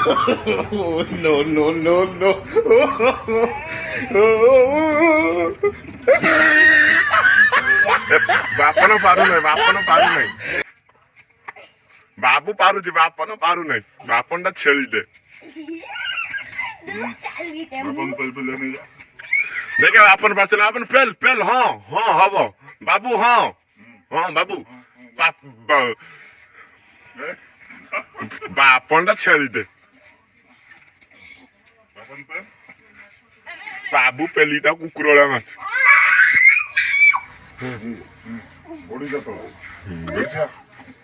No, no, no, no. Bapan ପାରୁନାହିଁ ବାପନ ପାରୁନାହିଁ ବାବୁ ପାରୁଛି ବାପନ ପାରୁନାହିଁ ବାପନଟା ଛେଳିଟେ देखा अपन बचल अपन पेल पेल हाँ हाँ हब बाबू हाँ हाँ बाबू बापन छेली दे बाबू पेलीटा कुकुरड़ा माछ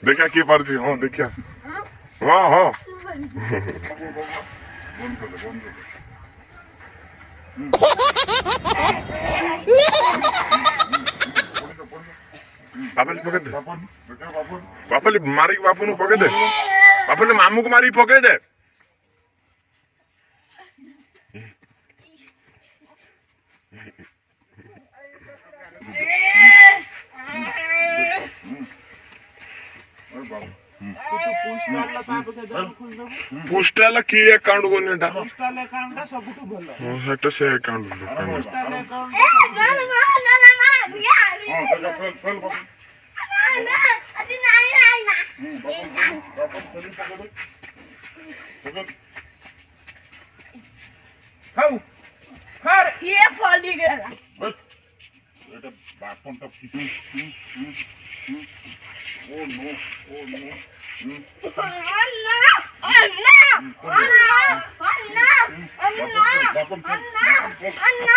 देखा किए पार हाँ देखिया हाँ हाँ बापाली पके दे बापाली मारी बापू नु पके दे बापाली मामू को मारी पके दे पोस्टाल की अकाउंट को नेटा पोस्टाल अकाउंट का सबटु भलो हां हेटा से अकाउंट पोस्टाल अकाउंट हाउ खर ये फॉली गया बेटा बापन तो ओ नो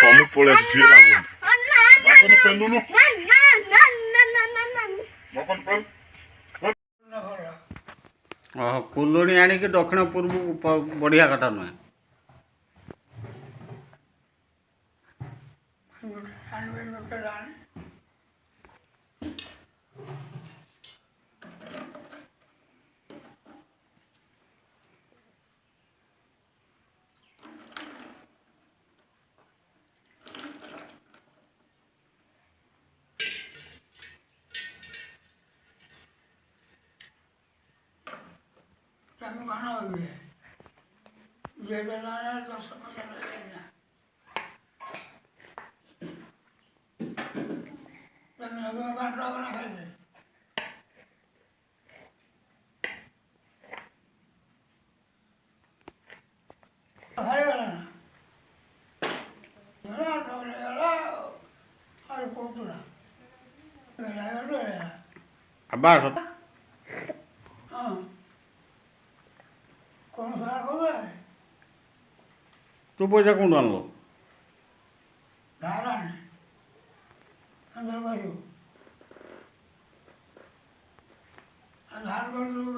ତମେ ପଳେଇ ଆସିଛି କୁଲୁଣି ଆଣିକି ଦକ୍ଷିଣ ପୂର୍ବକୁ ବଢିଆ କଥା ନୁହେଁ Kami mana lagi? Jalan-jalan atau sama-sama lainnya. Kami lagi makan rawan lagi. Hari mana? Jalan, jalan, hari kultura. Jalan, jalan. Abah कौन सा खोला है तू पैसा कौन आनलो धारा ने अंदर बाजू आधार कार्ड